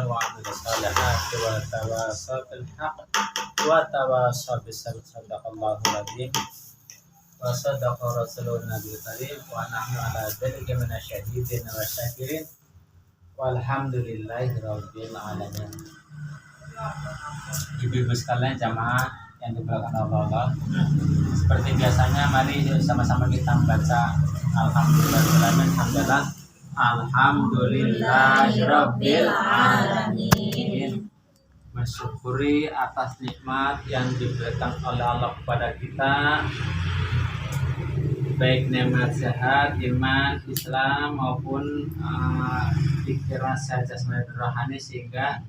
آمنوا وعملوا الصالحات وتواصوا بالحق وتواصوا بالصبر صدق الله العظيم وصدق رسوله النبي الكريم ونحن على ذلك من الشهيدين والشاكرين walhamdulillahirabbil alamin. Ibu-ibu sekalian jamaah yang dimuliakan Allah, seperti biasanya mari sama-sama kita membaca alhamdulillahirabbil alamin. Mensyukuri atas nikmat yang diberikan oleh Allah kepada kita, baik nikmat sehat, iman, Islam maupun pikiran sehat jasmani dan rohani, sehingga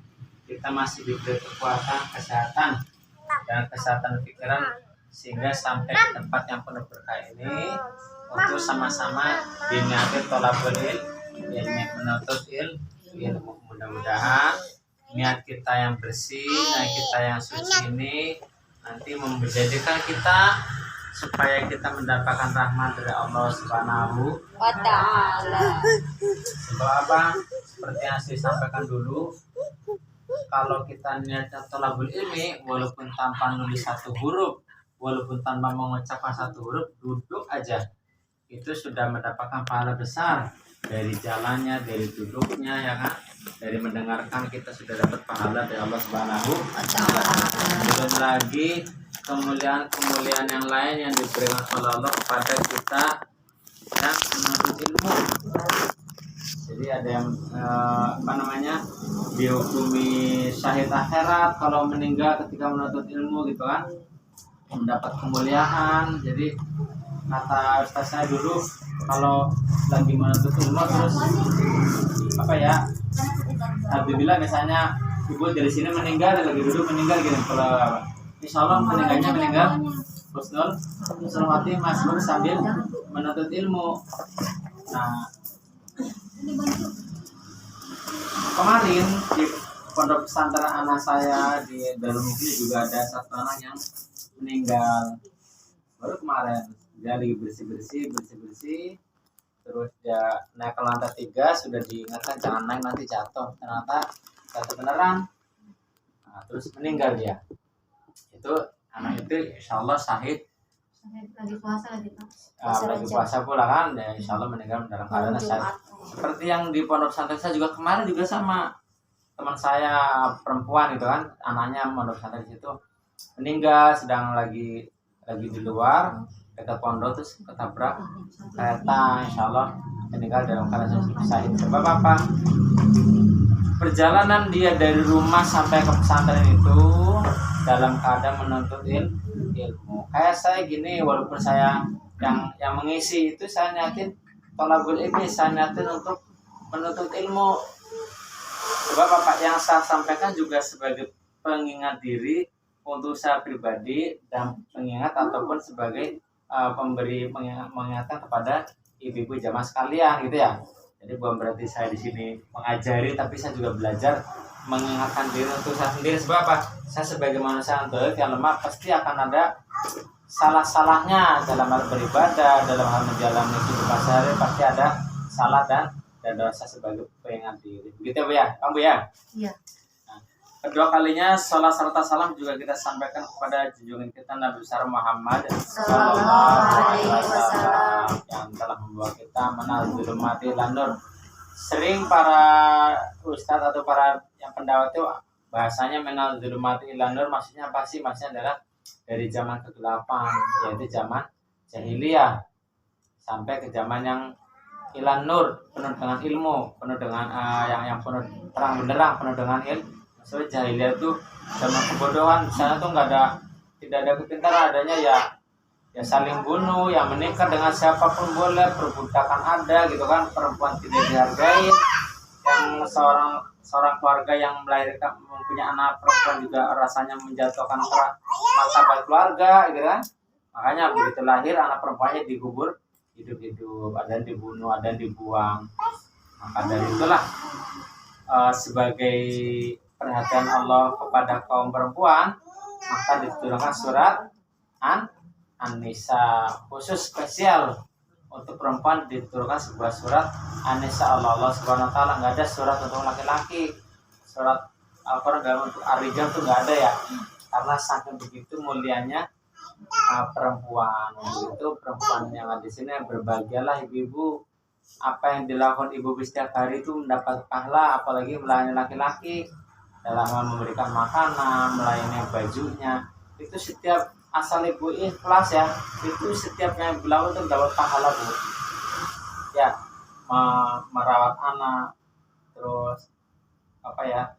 kita masih diberi kekuatan, kesehatan dan kesehatan pikiran, sehingga sampai ke tempat yang penuh berkah ini untuk sama-sama diniati tholabul ilmi, menuntut ilmu. Mudah-mudahan niat kita yang bersih, niat kita yang suci ini nanti menjadikan kita supaya kita mendapatkan rahmat dari Allah Subhanahu wa Ta'ala. Sebab apa? Seperti yang saya sampaikan dulu, kalau kita niatnya tholabul ilmi, walaupun tanpa nulis satu huruf, walaupun tanpa mengucapkan satu huruf, duduk aja itu sudah mendapatkan pahala besar. Dari jalannya, dari duduknya, ya kan, dari mendengarkan kita sudah dapat pahala dari Allah Subhanahu wa Ta'ala. Belum lagi kemuliaan yang lain yang diberikan oleh Allah kepada kita yang menuntut ilmu. Jadi ada yang dihukumi syahid akhirat kalau meninggal ketika menuntut ilmu, gitu kan, mendapat kemuliaan. Jadi kata ustaz saya dulu, kalau lagi menuntut ilmu terus alhamdulillah misalnya ibu dari sini meninggal, lagi duduk meninggal gitu, kalau insya Allah meninggal husnul hati masbuk sambil menuntut ilmu. Nah, kemarin di pondok pesantren anak saya di Darul Mukmin juga ada satu anak yang meninggal baru kemarin. Dia lagi bersih-bersih, terus dia naik ke lantai 3, sudah diingatkan jangan naik nanti jatuh, ternyata jatuh beneran. Nah, terus meninggal dia. Itu anak itu insya Allah syahid. Lagi puasa Lagi puasa pula kan, ya insya Allah meninggal dalam keadaan syahid. Seperti yang di pondok pesantren saya juga kemarin juga sama teman saya perempuan itu kan, anaknya pondok pesantren situ meninggal, sedang lagi di luar dekat pondok, terus ketabrak kereta, insya Allah meninggal dalam keadaan syahid. Sebab apa? Perjalanan dia dari rumah sampai ke pesantren itu dalam keadaan menuntut ilmu. Kayak saya gini, walaupun saya yang mengisi itu, saya niatin tholabul ilmi, saya niatin untuk menuntut ilmu. Sebab apa yang saya sampaikan juga sebagai pengingat diri untuk saya pribadi, dan pengingat ataupun sebagai pemberi mengingatkan kepada ibu-ibu jamaah sekalian, gitu ya. Jadi bukan berarti saya di sini mengajari, tapi saya juga belajar mengingatkan diri untuk saya sendiri. Sebab apa? Saya sebagai manusia yang lemah pasti akan ada salah-salahnya dalam hal beribadah, dalam hal menjalani kehidupan sehari, pasti ada salah dan dosa sebagai pengingat diri. Begitu Bu ya, Kamu ya? Iya. Kedua kalinya salat serta salam juga kita sampaikan kepada junjungan kita Nabi besar Muhammad sallallahu alaihi wasallam yang telah membawa kita menazul mati lanur. Sering para ustadz atau para yang pendawat itu bahasanya menazul mati lanur, maksudnya apa sih? Maksudnya adalah dari zaman kegelapan, yaitu zaman jahiliyah, sampai ke zaman yang ilan nur, penuh dengan ilmu, penuh dengan yang penuh terang benderang, penuh dengan ilmu. Soalnya jahiliyah itu zaman kebodohan, di sana tuh tidak ada kepintaran, adanya ya saling bunuh, yang menikah dengan siapapun boleh, perbudakan ada, gitu kan, perempuan tidak dihargai, yang seorang keluarga yang melahirkan mempunyai anak perempuan juga rasanya menjatuhkan martabat keluarga, gitu kan. Makanya begitu lahir anak perempuannya dikubur hidup-hidup, ada yang dibunuh, ada yang dibuang. Maka dari itulah sebagai perhatian Allah kepada kaum perempuan, maka diturunkan surat An-Nisa, khusus spesial untuk perempuan diturunkan sebuah surat An-Nisa. Allah Subhanahu wa Ta'ala nggak ada surat untuk laki-laki. surat Al-Quran dalam bentuk ar-rijal tuh nggak ada ya, karena saking begitu mulianya perempuan. Itu perempuan yang ada di sini, berbahagialah ibu-ibu. Apa yang dilakukan ibu setiap hari itu mendapat pahala, apalagi melayani laki-laki dalam memberikan makanan, melayani bajunya. Itu setiap asal ibu ikhlas ya, itu setiap yang ibu lakukan itu dapat pahala bu. Ya, merawat anak, terus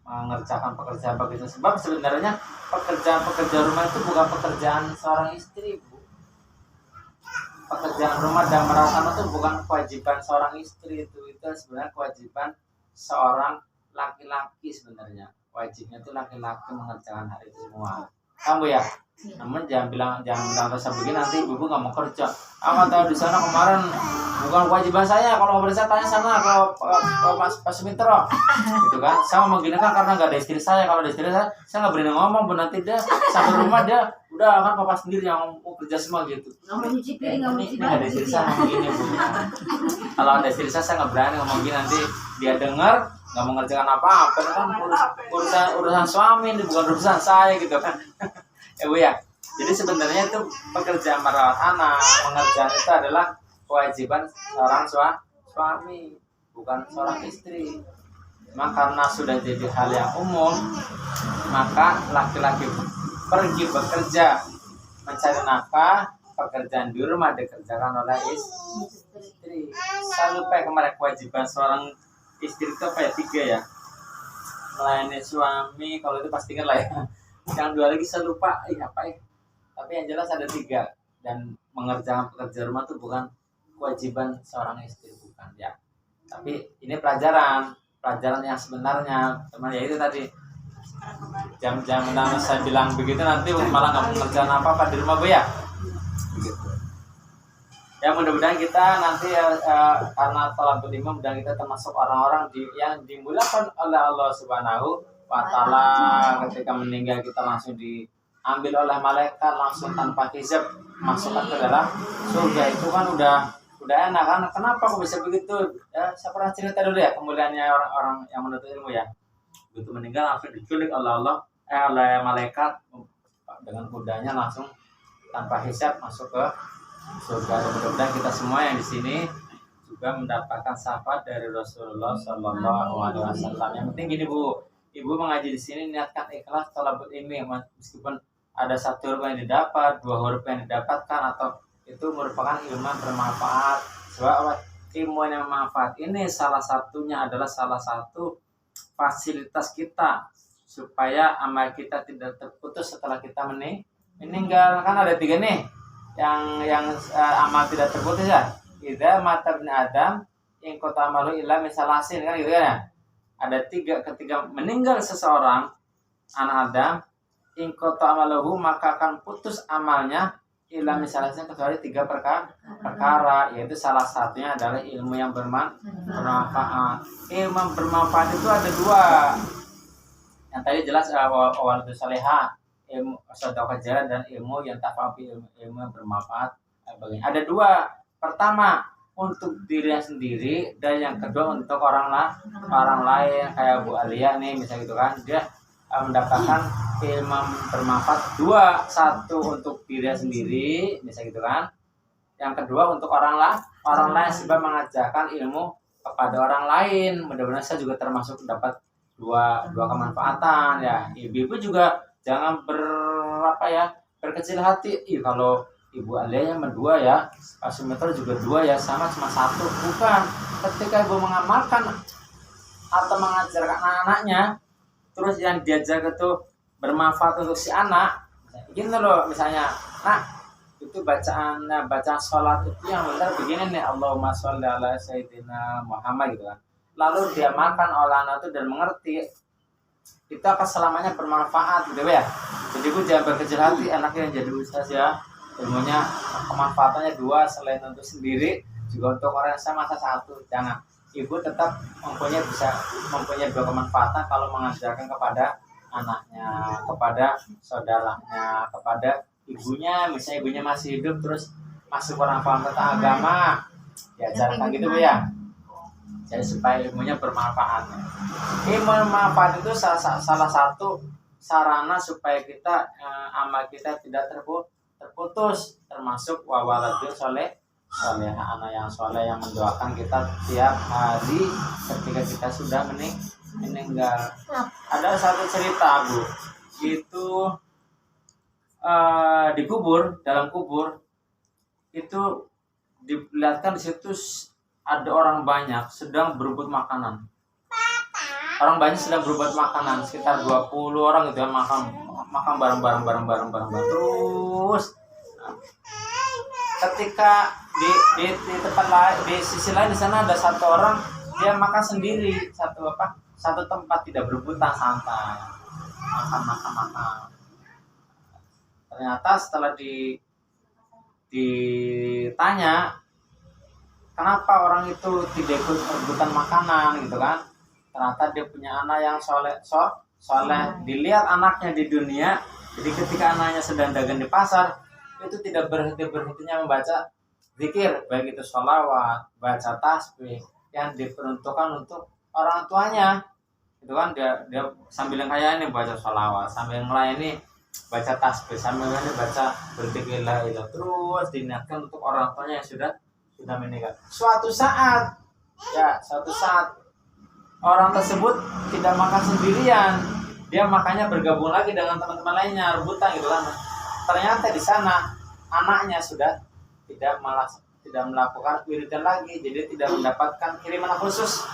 mengerjakan pekerjaan. Sebab sebenarnya pekerjaan rumah itu bukan pekerjaan seorang istri bu. Pekerjaan rumah dan merawat anak itu bukan kewajiban seorang istri, itu sebenarnya kewajiban seorang laki-laki. Sebenarnya wajibnya itu laki-laki mengerjakan hal itu semua, kamu ya. Namun jangan bilang terus begini, nanti ibu nggak mau kerja. Aku tahu di sana kemarin bukan kewajiban saya, kalau mau kerja tanya sana ke Pak Sumitro, gitu kan. Saya mau gini kan karena nggak ada istri saya. Kalau ada istri saya nggak berani ngomong, bu, nanti dia sampai rumah dia udah kan papa sendiri yang mau kerja semua gitu. Nggak mau nyuci piring, nggak mau nyuci baju. Ada istri saya ngomong gini bu. Kalau ada istri saya nggak berani ngomong gini, nanti dia dengar nggak mengerjakan apa-apa, kan urusan suami, bukan urusan saya gitu kan. Bu ya. Jadi sebenarnya itu pekerjaan merawat anak, mengerjakan itu adalah kewajiban seorang suami, bukan seorang istri. Maka karena sudah jadi hal yang umum, maka laki-laki pergi bekerja mencari nafkah, pekerjaan di rumah dikerjakan oleh istri. Saya lupa kemarin kewajiban seorang istri itu apa ya, 3 ya, melayani suami, kalau itu pasti kan lah ya. Yang 2 lagi saya lupa apa ya, tapi yang jelas ada 3. Dan mengerjakan pekerjaan rumah itu bukan kewajiban seorang istri, bukan ya. Tapi ini pelajaran yang sebenarnya teman, ya itu tadi jam-jam saya bilang begitu, nanti malah nggak mengerjakan apa-apa di rumah bu ya, begitu. Ya mudah-mudahan kita nanti karena thalabul ilmi, mudah kita termasuk orang-orang yang dimuliakan oleh Allah Subhanahu wa Ta'ala. Ketika meninggal kita langsung diambil oleh malaikat, langsung tanpa hisab masukkan ke dalam surga. Itu kan udah enak kan. Kenapa kok bisa begitu ya? Saya pernah cerita dulu ya, kemuliaannya orang-orang yang menuntut ilmu ya. Begitu meninggal langsung diculik oleh oleh malaikat dengan kudanya, langsung tanpa hisab masuk ke surga. Mudah-mudahan kita semua yang di sini juga mendapatkan syafaat dari Rasulullah Shallallahu Alaihi Wasallam. Yang penting gini bu, ibu mengaji di sini niatkan ikhlas thalabul ilmi, meskipun ada 1 huruf yang didapat, 2 huruf yang didapatkan, atau itu merupakan ilmu yang bermanfaat. Sebab ilmu yang bermanfaat ini salah satunya adalah salah satu fasilitas kita supaya amal kita tidak terputus setelah kita meninggal. Kan ada 3 nih yang amal tidak terputus ya. Idza mata ibnu Adam in qata amalu illa misalasin, kan gitu kan ya. Ada 3, ketika meninggal seseorang anak Adam, in qata amaluhu, maka akan putus amalnya illa misalasin, kecuali 3 perkara, yaitu salah satunya adalah ilmu yang bermanfaat. Ilmu yang bermanfaat itu ada 2. Yang tadi jelas waladus salihah, ilmu sedekah jalan, dan ilmu yang tafabi, ilmu yang bermanfaat. Ada 2. Pertama untuk dirinya sendiri, dan yang kedua untuk orang lain. Kayak Bu Alia nih misalnya gitu kan, dia mendapatkan ilmu bermanfaat 2. 1 untuk dirinya sendiri misalnya gitu kan, yang kedua untuk orang lain, sebab mengajarkan ilmu kepada orang lain. Mudah-mudahan saya juga termasuk dapat dua kemanfaatan ya. Ibu-ibu juga jangan berkecil hati. Kalau Ibu Alia yang 2 ya, Pak Sumitro juga 2 ya, sama cuma 1. Bukan, ketika ibu mengamalkan atau mengajarkan anak-anaknya, terus yang diajar itu bermanfaat untuk si anak, gini loh, misalnya, nah itu bacaan sholat itu yang benar begini nih, Allahumma sholli ala sayyidina Muhammad gitu kan. Lalu dia makan oleh anak itu dan mengerti, itu akan selamanya bermanfaat gitu ya. Jadi ibu jangan berkecil hati, anaknya yang jadi ustaz ya, ilmunya kemanfaatannya 2, selain untuk sendiri juga untuk orang yang sama 1. Jangan, ibu tetap mempunyai 2 kemanfaatan kalau mengajarkan kepada anaknya, kepada saudaranya, kepada ibunya. Misalnya ibunya masih hidup terus masih kurang paham tentang agama, diajarkan gitu bu ya. Jadi supaya ilmunya bermanfaat. Ilmu bermanfaat itu salah satu sarana supaya kita amal kita tidak terputus, termasuk wawaladul soleh, anak yang soleh yang mendoakan kita tiap hari ketika kita sudah meninggal. Ada satu cerita, Bu, itu dikubur, dalam kubur itu dilihatkan di situ ada orang banyak sedang berebut makanan. Orang banyak sedang berebut makanan, sekitar 20 orang gitu ya, makan bareng-bareng. Terus ketika di tempat lain, di sisi lain di sana ada satu orang, dia makan sendiri, satu tempat, tidak berebutan, santai. Makan. Ternyata setelah ditanya kenapa orang itu tidak ikut rebutan makanan gitu kan, ternyata dia punya anak yang soleh. Dilihat anaknya di dunia, jadi ketika anaknya sedang dagang di pasar itu tidak berhentinya membaca zikir, baik itu sholawat, baca tasbih yang diperuntukkan untuk orang tuanya itu kan, dia sambil yang kaya ini baca sholawat, sambil yang lain ini baca tasbih, sambil ini baca berzikir la ilaha, terus diniatkan untuk orang tuanya yang sudah meninggal. Suatu saat orang tersebut tidak makan sendirian, dia makannya bergabung lagi dengan teman-teman lainnya, rebutan gitu kan. Ternyata di sana anaknya sudah tidak melakukan wiridan lagi, jadi tidak mendapatkan kiriman khusus.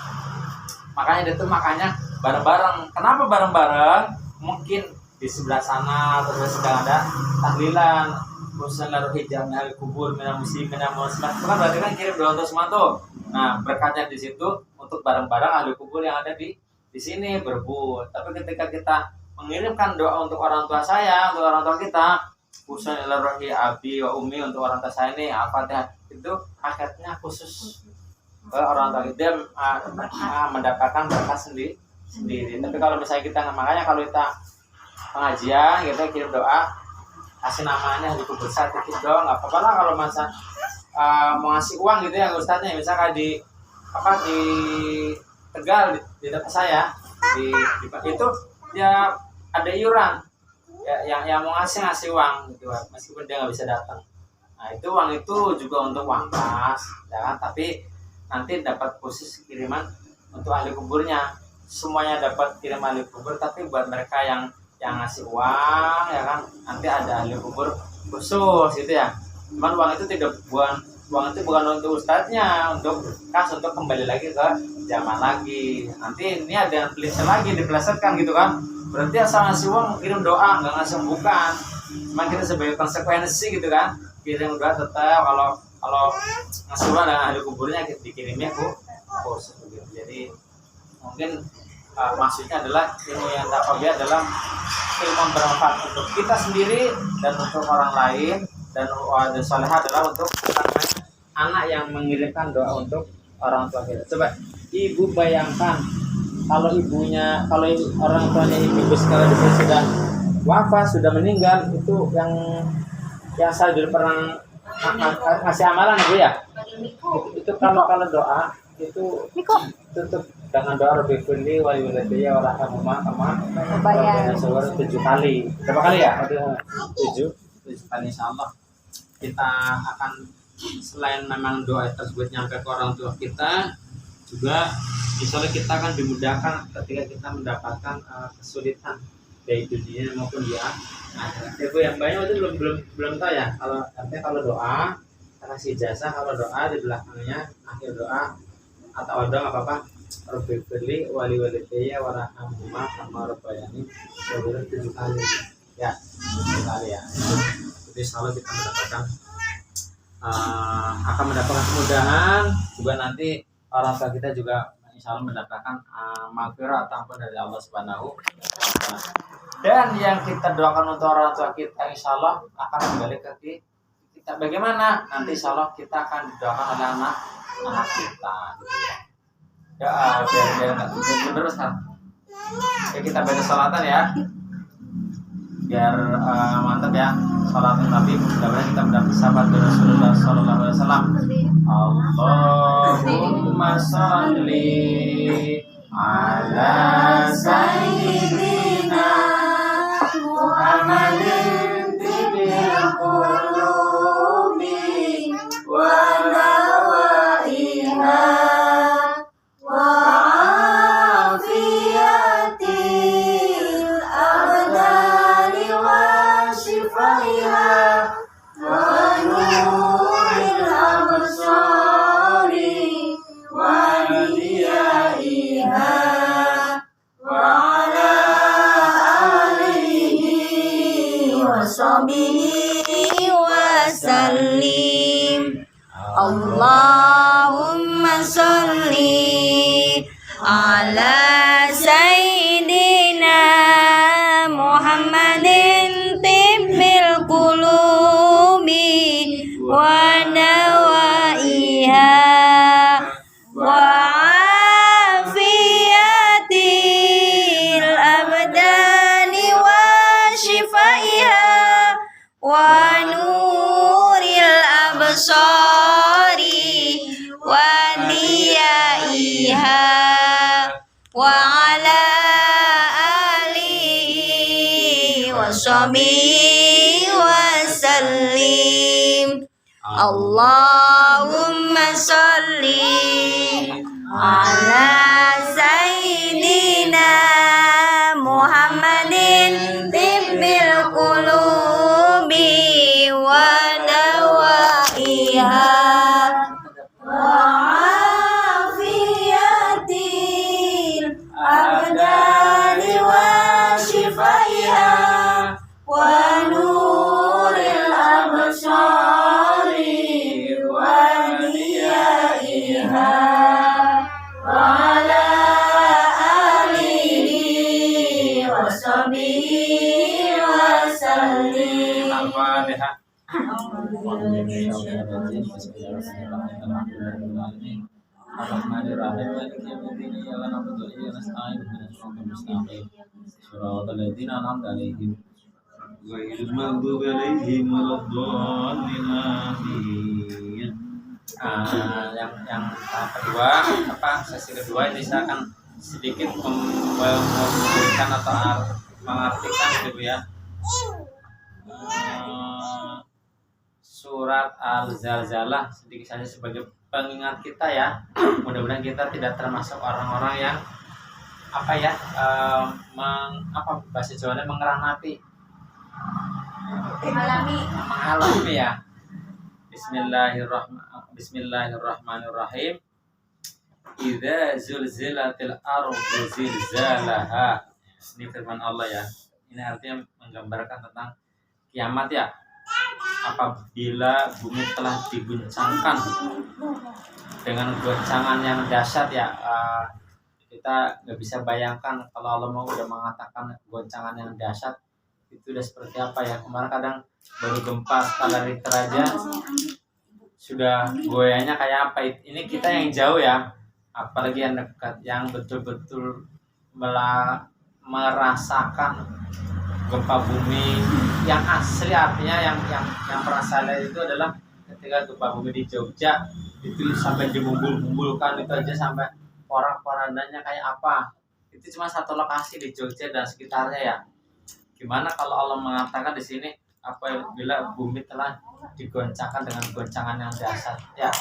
Makanya dia tuh makannya bareng-bareng. Kenapa bareng-bareng? Mungkin di sebelah sana terus sedang ada tahlilan, Musnah hijab dari kubur minal muslimin muslimat, itu kan berarti kan kirim doa untuk semua tuh. Nah, berkatnya di situ untuk bareng-bareng ahli kubur yang ada di sini berebut. Tapi ketika kita mengirimkan doa untuk orang tua saya, untuk orang tua kita, Musnah rohi abi wa umi, untuk orang tua saya ini Al-Fatihah, itu akhirnya khusus ke orang tua kita, mendapatkan berkat sendiri. Tapi kalau misalnya kita, makanya kalau kita pengajian gitu kirim doa, kasih namanya di kubur saya titip doang, nggak apa-apa lah. Kalau masa mau ngasih uang gitu ya ustadznya, misalkan di Tegal di tempat saya di itu ya ada iuran ya, yang mau ngasih uang gitu, meskipun dia nggak bisa datang. Nah itu uang itu juga untuk uang kas ya kan, tapi nanti dapat khusus kiriman untuk ahli kuburnya. Semuanya dapat kirim ahli kubur, tapi buat mereka yang ngasih uang ya kan, nanti ada ahli kubur khusus gitu ya. Cuman uang itu bukan untuk ustadznya, untuk kas, untuk kembali lagi ke zaman lagi. Nanti ini ada yang dipelesetkan gitu kan. Berarti asal ngasih uang kirim doa, nggak ngasih bukan. Cuman kita sebagai konsekuensi gitu kan, kirim doa tetap. Kalau ngasih uang dengan ahli kuburnya dikirimnya khusus gitu. Jadi mungkin maksudnya adalah ilmu yang taqwa adalah ilmu bermanfaat untuk kita sendiri dan untuk orang lain, dan salihah adalah untuk anak yang mengirimkan doa untuk orang tua kita. Coba ibu bayangkan kalau orang tuanya ibu sekarang sudah wafat, sudah meninggal, itu yang saya dulu pernah ngasih amalan ibu ya. Itu kalau doa itu tutup dengan doa Rabbi firli wa yuladiyya wa rahmahumma kama suara 7 kali. Berapa kali ya? 7 kali, insyaallah kita akan, selain memang doa tersebut nyampe ke orang tua kita, juga insyaallah kita akan dimudahkan ketika kita mendapatkan kesulitan baik di dunia maupun di akhirat. Ibu yang banyak itu belum tahu ya, kalau doa kasih jasa, kalau doa di belakangnya akhir doa atau doa nggak apa-apa, Rabbi firli wali walidayya warhamhuma kama rabbayani saghira 7 kali ya, 7 kali ya. Jadi insyaallah kita akan mendapatkan kemudahan, juga nanti orang tua kita juga insyaallah mendapatkan maghfirah atau ampun dari Allah Subhanahu wa taala. Dan yang kita doakan untuk orang tua kita insyaallah akan kembali ke kita. Bagaimana? Nanti insyaallah kita akan didoakan oleh anak kita gitu ya. Biar terus kan. Ya kita baca salatan ya. biar mantap ya salat Nabi. Mudah-mudahan kita mendapat sahabat Rasulullah sallallahu alaihi wasallam. Allahumma sholli ala sayyidina Muhammadin tibil qulubi wa dawaiha wa afiyatil abdani wa shifaiha wa nuril absari wa diyaiha wa ala alihi wa sahbihi wa sallim. Allahumma sholli ala sayyidina Muhammadin tibbil qulubi wa dawaiha wa afiyatil abdani wa shifaiha wa nuril absari wa diyaiha wa ala alihi wa sahbihi wa sallim. Allahumma sholli ala sayyidina Muhammadin tibbil qulubi wa dawaiha wa afiyatil abdani wa shifaiha wa nuril absari wa diyaiha wa ala alihi wa sahbihi wa sallim. Al-Fatihah. Bismillahirrahmanirrahim. Maliki yaumiddin. Iyyaka na'budu wa iyyaka nasta'in. Ihdinas siratal mustaqim. Shiratal ladzina an'amta 'alaihim ghairil maghdubi 'alaihim waladdallin. Amin. Yang kedua, sesi kedua ini saya akan sedikit memberikan atau mengartikan gitu ya. Surat Al-Zalzalah sedikit saja sebagai pengingat kita ya. Mudah-mudahan kita tidak termasuk orang-orang yang bahasa Jawanya mengeranapi, mengalami ya. Bismillahirrahmanirrahim. Idza zulzilatil ardu zilzalaha. Ini firman Allah ya. Ini artinya menggambarkan tentang kiamat ya. Apabila bumi telah diguncangkan dengan goncangan yang dahsyat ya. Kita nggak bisa bayangkan kalau Allah mau udah mengatakan goncangan yang dahsyat itu udah seperti apa ya. Kemarin kadang baru gempa skala Richter aja sudah goyahnya kayak apa. Ini kita yang jauh ya, apalagi yang dekat, yang betul-betul merasakan gempa bumi yang asli. Artinya yang pernah saya lihat itu adalah ketika gempa bumi di Jogja itu sampai dibumbul-bumbulkan itu aja, sampai porak-porandanya kayak apa. Itu cuma satu lokasi di Jogja dan sekitarnya ya. Gimana kalau Allah mengatakan di sini apabila bumi telah digoncangkan dengan goncangan yang dahsyat ya.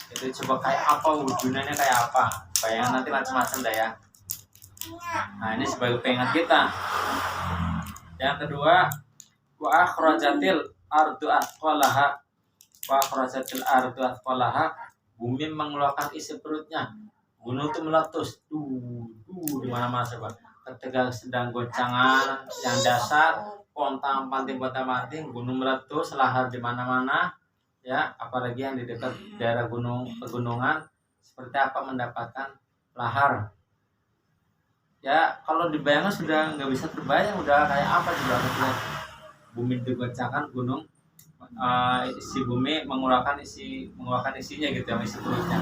Itu coba kayak apa, wujudnya kayak apa. Bayangan nanti macam-macam dah ya. Nah, ini sebagai pengingat kita. Yang kedua, wa akhrajatil ardu athqalaha. Wa akhrajatil ardu athqalaha. Bumi mengeluarkan isi perutnya. Gunung itu meletus. Di mana-mana coba. Ketika sedang goncangan yang dasar, pontang-panting, gunung meletus, lahar di mana-mana ya. Apalagi yang di dekat daerah pegunungan, seperti apa mendapatkan lahar ya. Kalau dibayangkan sudah nggak bisa terbayang udah kayak apa coba. Bumi digoncangkan, gunung isi bumi mengeluarkan isinya gitu ya, isi perutnya.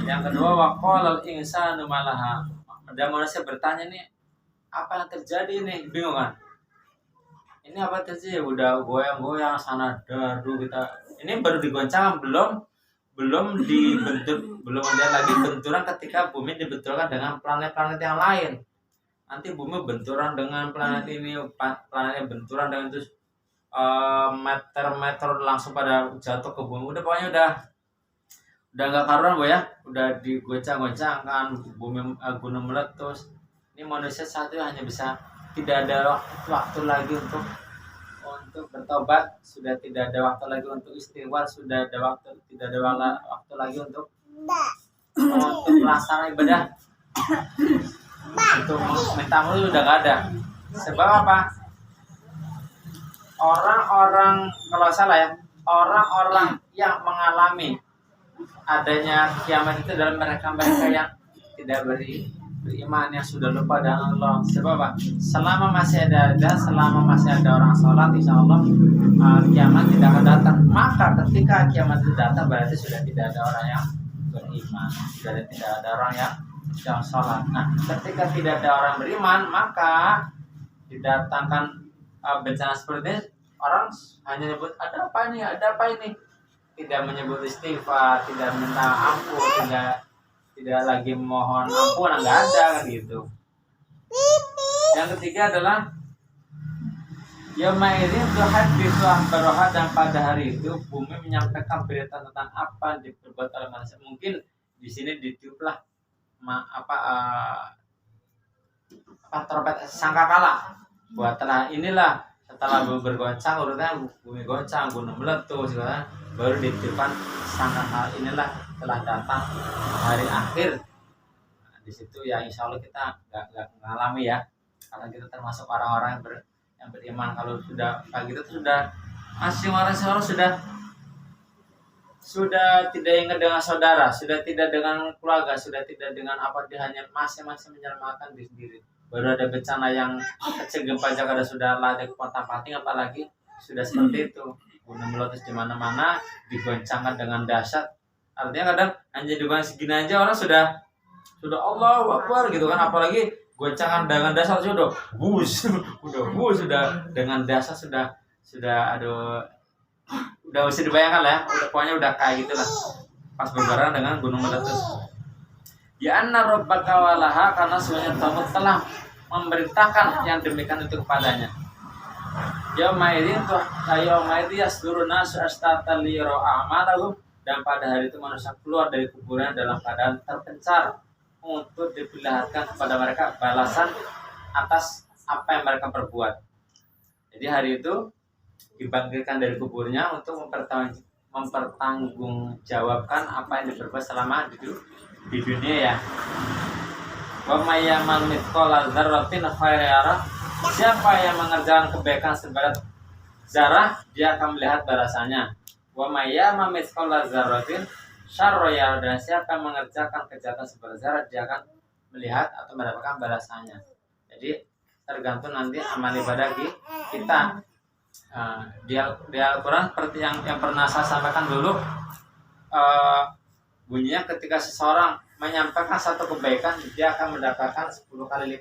Yang kedua, waqalal insanu malaha. Dan manusia bertanya nih, apa yang terjadi nih, bingung kan? ini apa sih udah goyang-goyang sana daru kita. Ini baru digoncang belum dibentur, belum ada lagi benturan ketika bumi dibenturkan dengan planet-planet yang lain. Nanti bumi benturan dengan planet ini, planetnya benturan dengan itu, meter-meter langsung pada jatuh ke bumi. Udah pokoknya udah nggak karuan Bu ya, udah digoncang-goncangkan bumi, gunung meletus. Ini manusia satu hanya bisa, tidak ada waktu lagi untuk bertobat, sudah tidak ada waktu lagi untuk istighfar, sudah ada waktu, tidak ada waktu lagi untuk melaksanakan ibadah, untuk minta ampun sudah nggak ada. Sebab apa? Orang-orang, kalau salah ya, orang-orang yang mengalami adanya kiamat itu dalam mereka yang tidak beriman, yang sudah lupa dengan Allah. Sebab apa? Selama masih ada, selama masih ada orang sholat, insya Allah kiamat tidak akan datang. Maka ketika kiamat itu datang, berarti sudah tidak ada orang yang beriman, sudah tidak ada orang yang sholat. Nah, ketika tidak ada orang beriman, maka didatangkan bencana seperti ini. Orang hanya nyebut ada apa ini, tidak menyebut istighfar, tidak minta ampun, tidak lagi mohon ampun, nggak ada kan gitu. Yang ketiga adalah yaumaidzin tuhaditsu akhbaraha, dan pada hari itu bumi menyampaikan berita tentang apa yang diperbuat oleh manusia. Mungkin di sini ditiuplah trompet sangkakala. Buatlah inilah, setelah bumi bergoncang, urutannya bumi goncang, gunung meletus, baru ditiupkan sangkakala. Inilah telah datang hari akhir. Nah, di situ ya insya Allah kita nggak mengalami ya, karena kita termasuk orang-orang yang beriman. Kalau sudah kayak gitu sudah masing-masing orang sudah tidak ingat dengan saudara, sudah tidak dengan keluarga, sudah tidak dengan apa, dia hanya masing-masing menyelamatkan diri sendiri. Baru ada bencana yang kecil, gempa Jakarta sudah lada kepatah-pating, apalagi sudah seperti itu, gunung meletus di mana-mana, digoncangkan dengan dahsyat. Artinya kadang hanya dengan segini aja orang sudah Allahu Akbar gitu kan, apalagi goncangan dengan dasar sudah dengan dasar sudah aduh, udah bisa dibayangkan lah ya, pokoknya udah kayak gitulah pas berbarengan dengan gunung meletus. Ya anna rabbaka walaha, karena sebenarnya kamu telah memberitakan yang demikian itu kepadanya. Yaumaidin yasdurun nasu ashtatan liyara a'malahum, dan pada hari itu manusia keluar dari kuburan dalam keadaan terpencar untuk diperlihatkan kepada mereka balasan atas apa yang mereka perbuat. Jadi hari itu dibangkitkan dari kuburnya untuk mempertanggungjawabkan apa yang diperbuat selama di dunia ya. Wa may ya'mal mithqala dzarratin khairan yarah, siapa yang mengerjakan kebaikan seberat zarah, dia akan melihat balasannya. Wa may ya'mal mithqala dzarratin syarran yarah, dan siapa yang mengerjakan kejahatan seberat zarah, dia akan melihat atau mendapatkan balasannya. Jadi tergantung nanti amal ibadah kita. Di Al-Quran seperti yang pernah saya sampaikan dulu, bunyinya ketika seseorang menyampaikan satu kebaikan, dia akan mendapatkan 10 kali